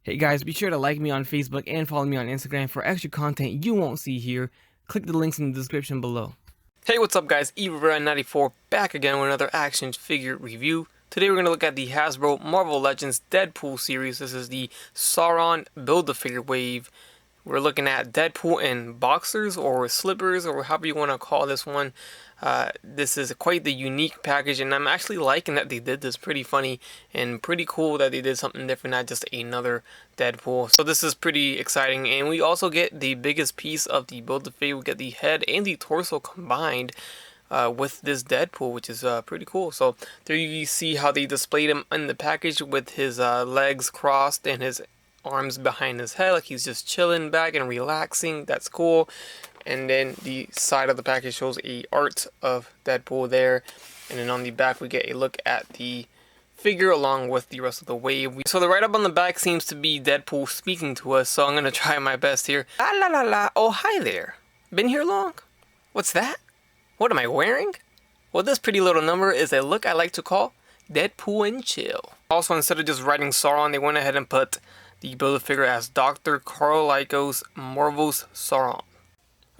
Hey guys, be sure to like me on Facebook and follow me on Instagram for extra content you won't see here. Click the links in the description below. Hey, what's up guys? EvilRyan94 back again with another action figure review. Today we're going to look at the Hasbro Marvel Legends Deadpool series. This is the Sauron Build-A-Figure wave. We're looking at Deadpool in boxers or slippers or however you want to call this one. This is quite the unique package, and I'm actually liking that they did this. Pretty funny and pretty cool that they did something different, not just another Deadpool. So this is pretty exciting, and we also get the biggest piece of the Build-A-Figure. We get the head and the torso combined with this Deadpool, which is pretty cool. So there you see how they displayed him in the package with his legs crossed and his arms behind his head, like he's just chilling back and relaxing. That's cool. And then the side of the package shows a art of Deadpool there, and then on the back we get a look at the figure along with the rest of the wave. So the write-up on the back seems to be Deadpool speaking to us, so I'm gonna try my best here. La la la la, oh hi there. Been here long? What's that? What am I wearing? Well, this pretty little number is a look I like to call Deadpool and chill. Also, instead of just writing Sauron, they went ahead and put the Build-A-Figure as Dr. Carl Lycos Morvos Sauron.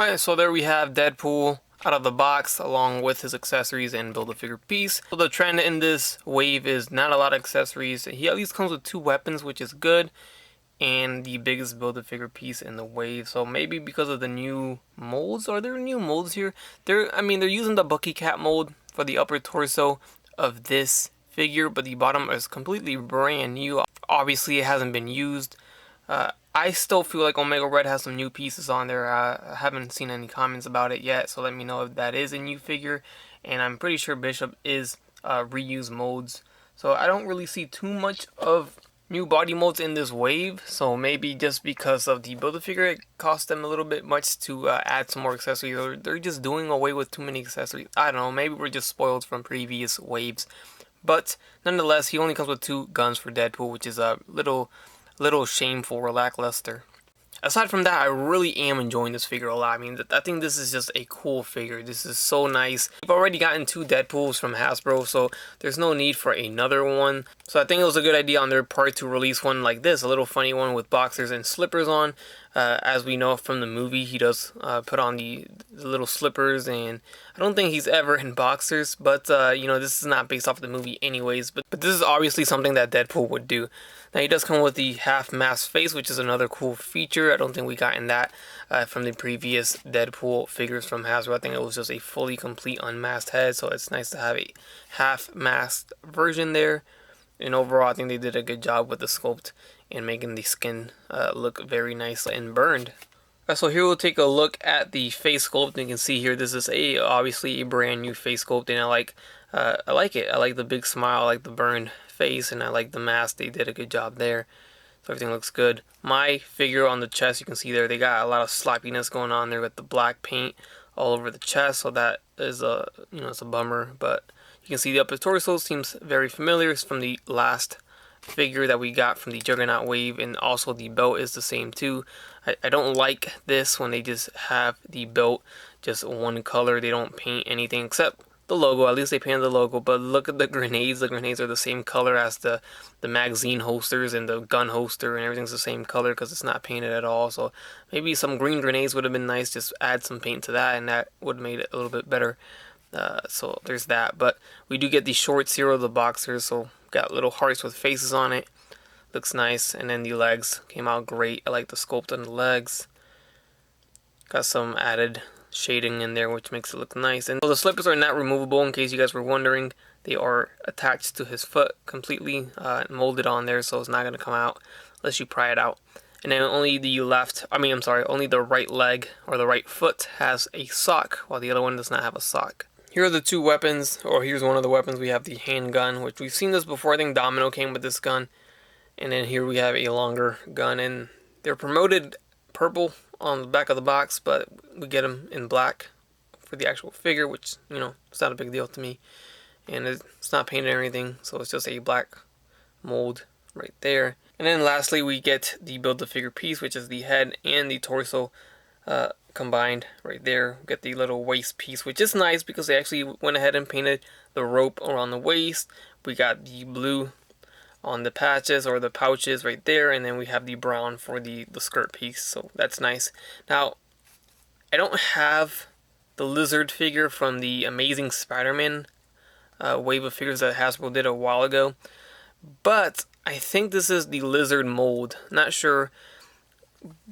Alright, so there we have Deadpool out of the box along with his accessories and Build-A-Figure piece. So the trend in this wave is not a lot of accessories. He at least comes with 2 weapons, which is good, and the biggest Build-A-Figure piece in the wave. So maybe because of the new molds. Are there new molds here? They're using the Bucky Cat mold for the upper torso of this figure, but the bottom is completely brand new. Obviously it hasn't been used. I still feel like Omega Red has some new pieces on there. I haven't seen any comments about it yet, so let me know if that is a new figure. And I'm pretty sure Bishop is reused molds. So I don't really see too much of new body molds in this wave. So maybe just because of the Build-A-Figure, it cost them a little bit much to add some more accessories. Or they're just doing away with too many accessories. I don't know, maybe we're just spoiled from previous waves. But nonetheless, he only comes with 2 guns for Deadpool, which is a little shameful or lackluster. Aside from that, I really am enjoying this figure a lot. I mean, I think this is just a cool figure. This is so nice. We've already gotten 2 Deadpools from Hasbro, so there's no need for another one. So I think it was a good idea on their part to release one like this, a little funny one with boxers and slippers on. As we know from the movie, he does put on the little slippers, and I don't think he's ever in boxers, but you know, this is not based off the movie anyways, but this is obviously something that Deadpool would do. Now he does come with the half mask face, which is another cool feature. I don't think we got in that from the previous Deadpool figures from Hasbro. I think it was just a fully complete unmasked head, so it's nice to have a half masked version there. And overall, I think they did a good job with the sculpt and making the skin look very nice and burned. So here we'll take a look at the face sculpt. You can see here this is obviously a brand new face sculpt, and I like it. I like the big smile, I like the burned face, and I like the mask. They did a good job there. So everything looks good. My figure on the chest, you can see there, they got a lot of sloppiness going on there with the black paint all over the chest. So that is it's a bummer, but you can see the upper torso seems very familiar. It's from the last figure that we got from the Juggernaut wave, and also the belt is the same too. I don't like this when they just have the belt just one color. They don't paint anything except the logo. At least they painted the logo, but look at the grenades. The grenades are the same color as the magazine holsters, and the gun holster and everything's the same color because it's not painted at all. So maybe some green grenades would have been nice. Just add some paint to that, and that would have made it a little bit better. So there's that. But we do get the shorts here of the boxers, so got little hearts with faces on it. Looks nice. And then the legs came out great. I like the sculpt on the legs. Got some added shading in there, which makes it look nice. And so the slippers are not removable, in case you guys were wondering. They are attached to his foot completely, molded on there, so it's not going to come out unless you pry it out. And then only the only the right leg or the right foot has a sock, while the other one does not have a sock. Here are the 2 weapons, or here's one of the weapons. We have the handgun, which we've seen this before. I think Domino came with this gun. And then here we have a longer gun, and they're promoted purple on the back of the box, but we get them in black for the actual figure, which, you know, it's not a big deal to me. And it's not painted or anything, so it's just a black mold right there. And then lastly, we get the Build-A-Figure piece, which is the head and the torso combined right there. We get the little waist piece, which is nice because they actually went ahead and painted the rope around the waist. We got the blue on the patches or the pouches right there, and then we have the brown for the skirt piece, so that's nice. Now, I don't have the lizard figure from the Amazing Spider-Man wave of figures that Hasbro did a while ago, but I think this is the lizard mold. Not sure,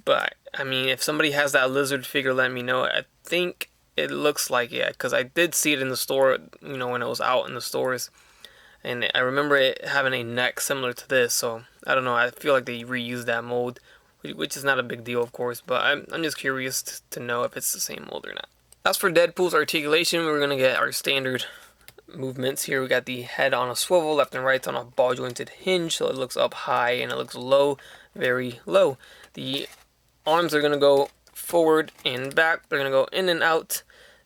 but I mean, if somebody has that lizard figure, let me know. I think it looks like it, because I did see it in the store, you know, when it was out in the stores, and I remember it having a neck similar to this. So I don't know, I feel like they reused that mold, which is not a big deal, of course, but I'm just curious to know if it's the same mold or not. As for Deadpool's articulation, we're gonna get our standard movements here. We got the head on a swivel, left and right on a ball jointed hinge, so it looks up high and it looks low, very low. The arms are gonna go forward and back. They're gonna go in and out.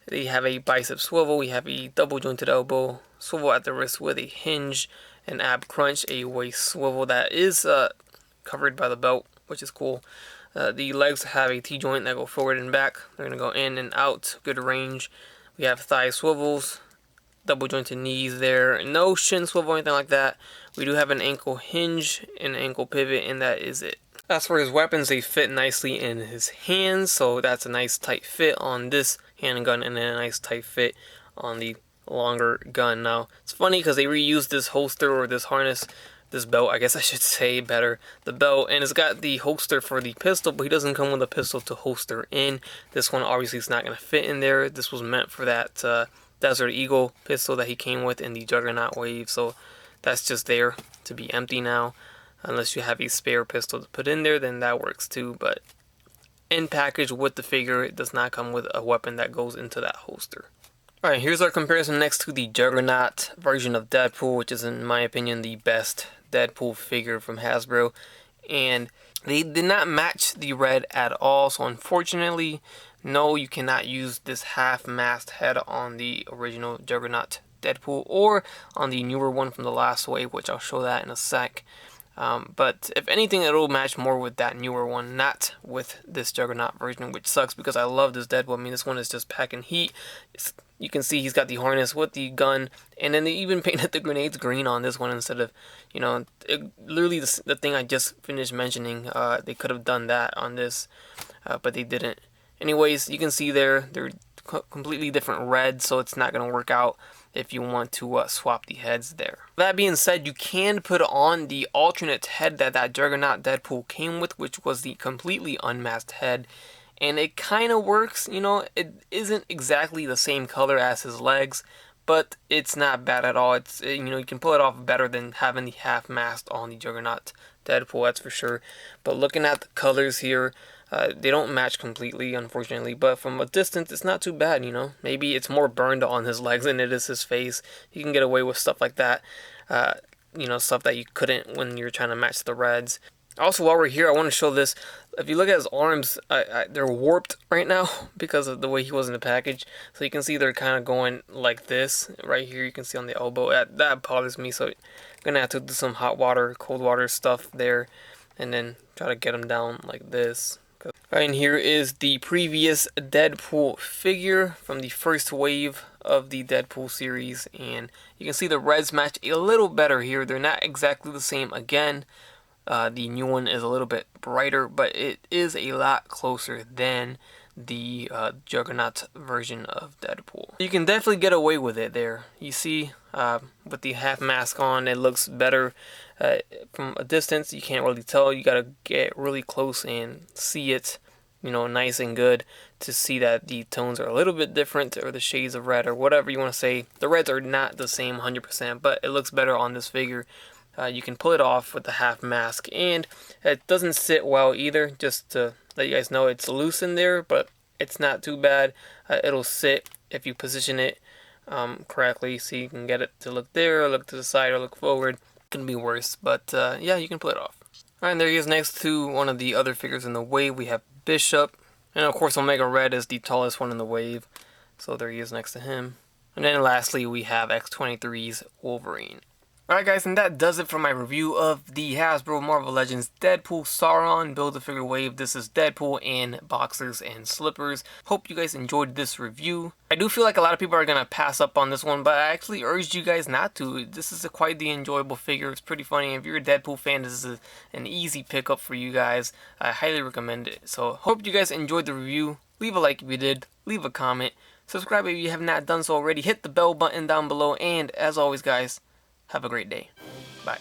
They have a bicep swivel. We have a double jointed elbow swivel at the wrist with a hinge, an ab crunch, a waist swivel that is covered by the belt, which is cool. The legs have a T-joint that go forward and back. They're gonna go in and out, good range. We have thigh swivels, double jointed knees there, no shin swivel or anything like that. We do have an ankle hinge and an ankle pivot, and that is it. As for his weapons, they fit nicely in his hands, so that's a nice tight fit on this handgun, and then a nice tight fit on the longer gun. Now, it's funny because they reused this holster, or this harness, this belt, I guess I should say better, the belt, and it's got the holster for the pistol, but he doesn't come with a pistol to holster in. This one obviously is not going to fit in there. This was meant for that Desert Eagle pistol that he came with in the Juggernaut wave, so that's just there to be empty now. Unless you have a spare pistol to put in there, then that works too, but in package with the figure, it does not come with a weapon that goes into that holster. Alright, here's our comparison next to the Juggernaut version of Deadpool, which is in my opinion the best Deadpool figure from Hasbro, and they did not match the red at all, so unfortunately, no, you cannot use this half-mast head on the original Juggernaut Deadpool, or on the newer one from the last wave, which I'll show that in a sec. But if anything, it'll match more with that newer one, not with this Juggernaut version, which sucks because I love this Deadpool. I mean, this one is just packing heat. You can see he's got the harness with the gun, and then they even painted the grenades green on this one instead of, you know, literally the thing I just finished mentioning. They could have done that on this, but they didn't. Anyways, you can see they're completely different reds, so it's not going to work out if you want to swap the heads there. That being said, you can put on the alternate head that Juggernaut Deadpool came with, which was the completely unmasked head, and it kind of works. You know, it isn't exactly the same color as his legs, but it's not bad at all. It's, you know, you can pull it off better than having the half masked on the Juggernaut Deadpool, that's for sure. But looking at the colors here, they don't match completely, unfortunately, but from a distance, it's not too bad, you know. Maybe it's more burned on his legs than it is his face. You can get away with stuff like that, you know, stuff that you couldn't when you're trying to match the reds. Also, while we're here, I want to show this. If you look at his arms, they're warped right now because of the way he was in the package. So you can see they're kind of going like this. Right here, you can see on the elbow. That bothers me, so I'm going to have to do some hot water, cold water stuff there, and then try to get them down like this. Alright, and here is the previous Deadpool figure from the first wave of the Deadpool series, and you can see the reds match a little better here. They're not exactly the same again. The new one is a little bit brighter, but it is a lot closer than the Juggernaut version of Deadpool. You can definitely get away with it there. You see, with the half mask on, it looks better. From a distance, you can't really tell. You gotta get really close and see it, you know, nice and good to see that the tones are a little bit different, or the shades of red, or whatever you want to say. The reds are not the same 100%, but it looks better on this figure. You can pull it off with the half mask, and it doesn't sit well either. Just to let you guys know, it's loose in there, but it's not too bad. It'll sit if you position it correctly, so you can get it to look there, or look to the side, or look forward. Can be worse, but yeah, you can pull it off. Alright, and there he is next to one of the other figures in the wave. We have Bishop, and of course Omega Red is the tallest one in the wave, so there he is next to him. And then lastly we have X-23's Wolverine. Alright guys, and that does it for my review of the Hasbro Marvel Legends Deadpool Sauron Build-A-Figure Wave. This is Deadpool in boxers and slippers. Hope you guys enjoyed this review. I do feel like a lot of people are going to pass up on this one, but I actually urged you guys not to. This is quite the enjoyable figure. It's pretty funny. If you're a Deadpool fan, this is an easy pickup for you guys. I highly recommend it. So hope you guys enjoyed the review. Leave a like if you did. Leave a comment. Subscribe if you have not done so already. Hit the bell button down below. And as always guys, have a great day. Bye.